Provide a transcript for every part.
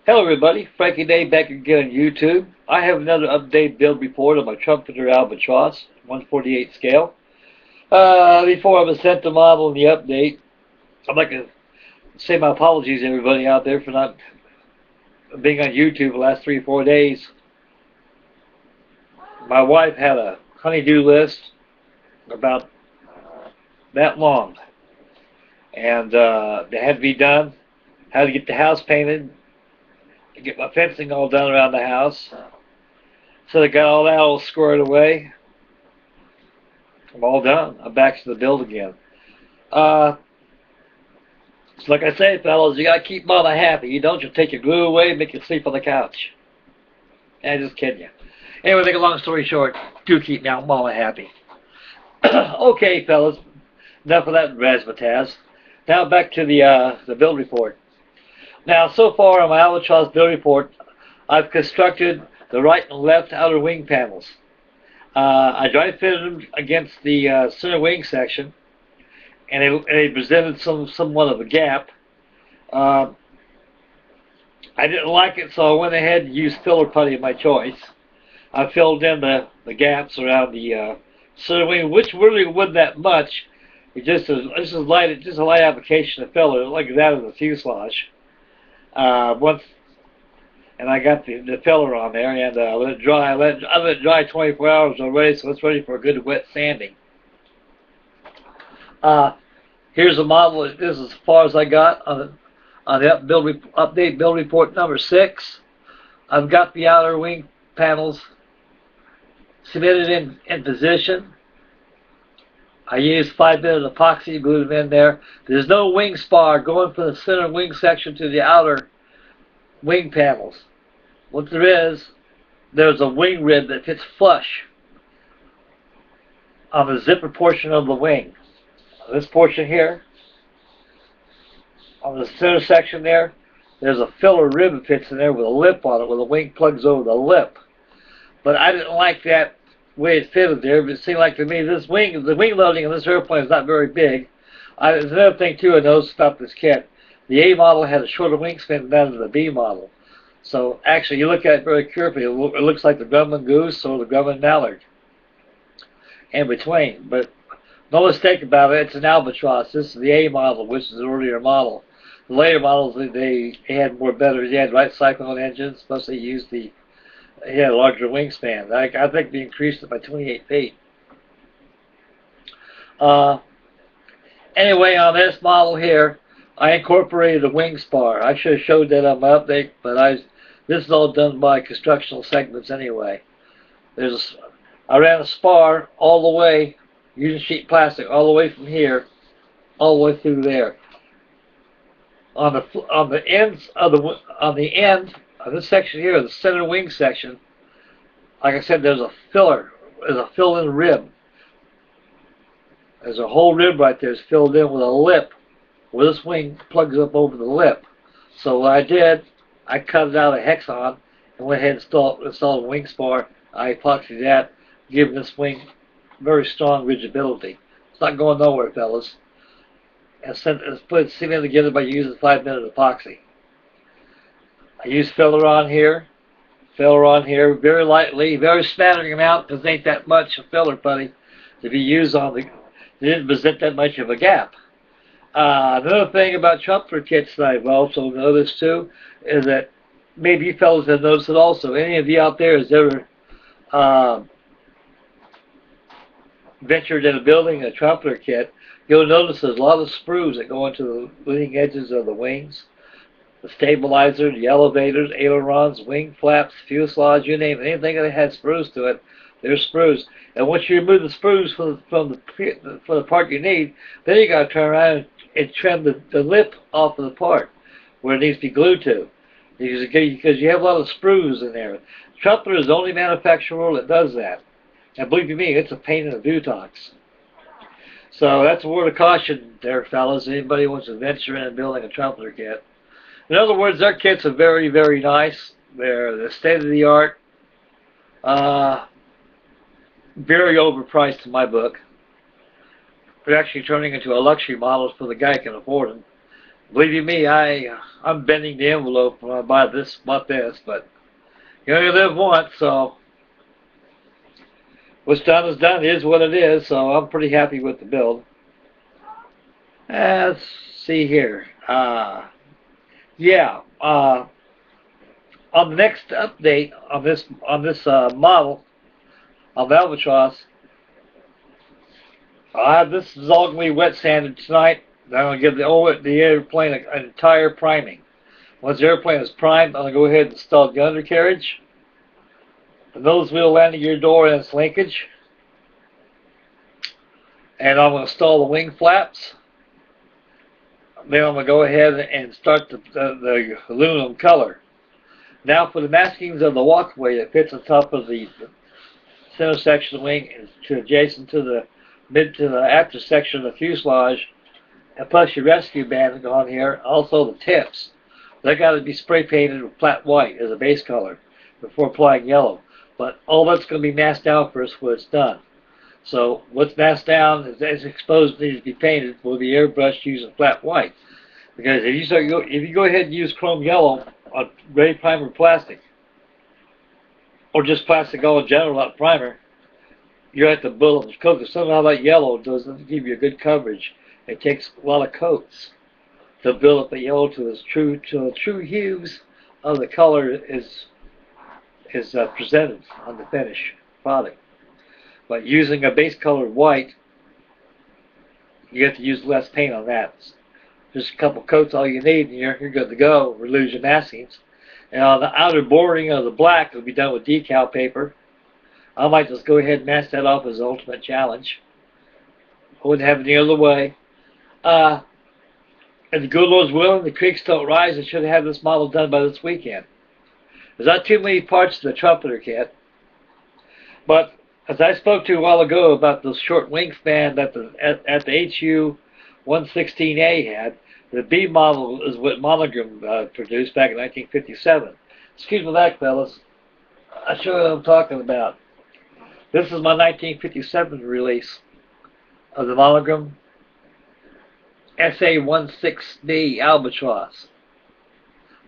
Hello everybody, Frankie Day back again on YouTube. I have another update build report on my Trumpeter Albatross, 148 scale. Before I present the model and the update, I'd like to say my apologies to everybody out there for not being on YouTube the last 3 or 4 days. My wife had a honey-do list about that long, and they had to be done. Had to get the house painted, get my fencing all done around the house. So they got all that all squared away. I'm all done. I'm back to the build again. So like I say, fellas, you gotta keep Mama happy. You don't, you'll take your glue away and make you sleep on the couch. I'm just kidding you. Anyway, make a long story short, do keep Mama happy. Okay, fellas, enough of that razzmatazz. Now back to the build report. Now, so far on my Albatross build report, I've constructed the right and left outer wing panels. I dry fitted them against the center wing section, and it presented somewhat of a gap. I didn't like it, so I went ahead and used filler putty of my choice. I filled in the gaps around the center wing, which really wasn't that much. It just a light application of filler, like that of the fuselage. And I got the filler on there, and let it dry. I let it dry 24 hours already, so it's ready for a good wet sanding. Here's the model. This is as far as I got on the update build report number 6. I've got the outer wing panels cemented in position. I used 5-minute epoxy, glued them in there. There's no wing spar going from the center wing section to the outer wing panels. What there is, there's a wing rib that fits flush on the zipper portion of the wing. This portion here, on the center section there's a filler rib that fits in there with a lip on it, where the wing plugs over the lip. But I didn't like that way it fitted there, but it seemed like to me the wing loading on this airplane is not very big. There's another thing too I noticed about this kit. The A model had a shorter wingspan than the B model. So actually, you look at it very carefully, it looks like the Grumman Goose or the Grumman Mallard in between. But no mistake about it, it's an Albatross. This is the A model, which is the earlier model. The later models, they had they had right cyclone engines, plus they used a larger wingspan. I think they increased it by 28 feet. Anyway, on this model here, I incorporated a wing spar. I should have showed that on my update, but this is all done by constructional segments anyway. I ran a spar all the way, using sheet plastic, all the way from here, all the way through there. On the end of this section here, the center wing section, like I said, there's a fill-in rib. There's a whole rib right there. It's filled in with a lip, where this wing plugs up over the lip. So what I did, I cut it out of Hexon and went ahead and installed a wing spar. I epoxied that, giving this wing very strong rigidity. It's not going nowhere, fellas. And put it cemented together by using 5-minute epoxy. I used filler on here, very lightly, very smattering amount, because ain't that much of filler putty to be used on it didn't present that much of a gap. Another thing about Trumpeter kits that I've also noticed too is that maybe you fellas have noticed it also. Any of you out there has ever ventured into building a Trumpeter kit, you'll notice there's a lot of sprues that go into the leading edges of the wings. The stabilizer, the elevators, ailerons, wing flaps, fuselage, you name it, anything that had sprues to it, there's sprues. And once you remove the sprues from the part you need, then you got to turn around and trim the lip off of the part where it needs to be glued to, because you have a lot of sprues in there. Trumpeter is the only manufacturer that does that, and believe me, it's a pain in the buttocks. So that's a word of caution there, fellas. Anybody wants to venture in building a Trumpeter kit. In other words, their kits are very, very nice. They're state-of-the-art. Very overpriced in my book. They're actually turning into a luxury model for the guy who can afford them. Believe you me, I'm bending the envelope when I buy this, bought this, but you only live once, so what's done is done. It is what it is, so I'm pretty happy with the build. Let's see here. Yeah. On the next update on this model of Albatross, this is all going to be wet sanded tonight. I'm going to give the airplane an entire priming. Once the airplane is primed, I'm going to go ahead and install the undercarriage, the nose wheel landing gear door and its linkage, and I'm going to install the wing flaps. Then I'm going to go ahead and start the aluminum color. Now for the maskings of the walkway that fits on top of the center section of the wing and adjacent to the after section of the fuselage, and plus your rescue band on here, also the tips. They got to be spray painted with flat white as a base color before applying yellow. But all that's going to be masked down first when it's done. So what's masked down is exposed needs to be painted will be airbrushed using flat white. Because if you go ahead and use chrome yellow on ready primer plastic, or just plastic all in general, not primer, you have to build up coat. Because somehow that yellow doesn't give you a good coverage. It takes a lot of coats to build up the yellow to the true hues of the color is presented on the finished product. But using a base color white, you have to use less paint on that. Just a couple coats, all you need, and you're good to go. Or lose your maskings. And on the outer bordering of the black, it'll be done with decal paper. I might just go ahead and mask that off as the ultimate challenge. I wouldn't have it any other way. If the good Lord's willing, the creeks don't rise, I should have this model done by this weekend. There's not too many parts to the trumpeter kit. But as I spoke to you a while ago about the short wingspan that at the HU 116A had, the B model is what Monogram produced back in 1957. Excuse me that, fellas. I'll show you what I'm talking about. This is my 1957 release of the Monogram SA-16B Albatross.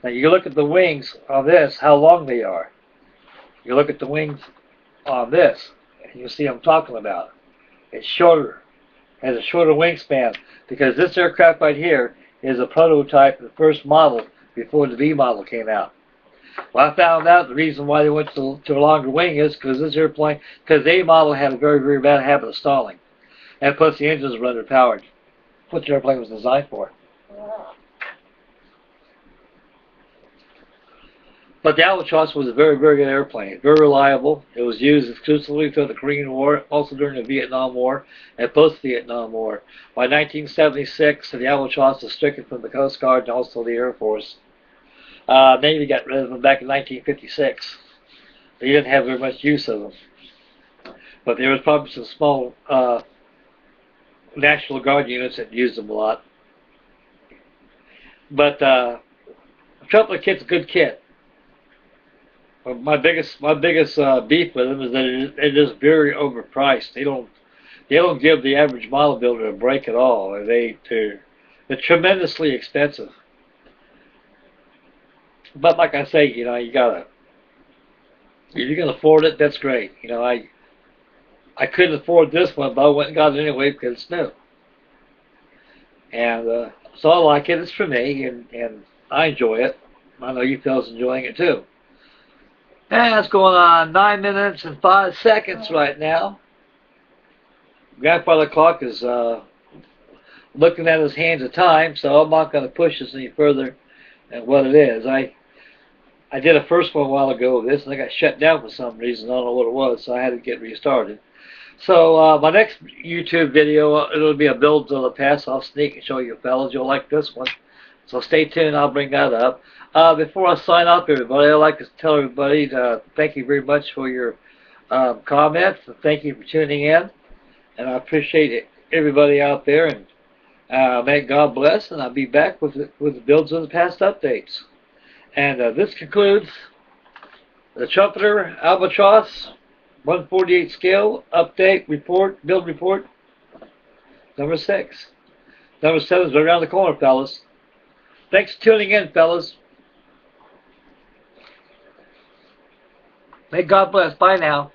Now you look at the wings on this, how long they are. You look at the wings on this, and you'll see what I'm talking about. It's shorter, has a shorter wingspan, because this aircraft right here is a prototype, the first model before the V model came out. Well, I found out the reason why they went to a longer wing is because this airplane, because the A model had a very, very bad habit of stalling, and plus the engines were underpowered. What the airplane was designed for. But the Albatross was a very, very good airplane. Very reliable. It was used exclusively through the Korean War, also during the Vietnam War, and post-Vietnam War. By 1976, the Albatross was stricken from the Coast Guard and also the Air Force. Navy got rid of them back in 1956. They didn't have very much use of them. But there was probably some small National Guard units that used them a lot. But the trumpeter kit's a good kit. My biggest beef with them is that it is very overpriced. They don't give the average model builder a break at all. They're tremendously expensive. But like I say, you know, you gotta, if you can afford it, that's great. You know, I couldn't afford this one, but I went and got it anyway because it's new. And so I like it. It's for me, and I enjoy it. I know you fellas enjoying it too. And it's going on 9 minutes and 5 seconds right now. Grandfather Clock is looking at his hands of time, so I'm not going to push this any further than what it is. I did a first one a while ago with this, and I got shut down for some reason. I don't know what it was, so I had to get restarted. So my next YouTube video, it'll be a build to the past. I'll sneak and show you fellas. You'll like this one. So stay tuned. I'll bring that up. Before I sign off, everybody, I'd like to tell everybody thank you very much for your comments. And thank you for tuning in. And I appreciate everybody out there. And may God bless. And I'll be back with the builds of the past updates. And this concludes the Trumpeter Albatross 148 scale update report, build report, number 6. Number 7 is right around the corner, fellas. Thanks for tuning in, fellas. May God bless. Bye now.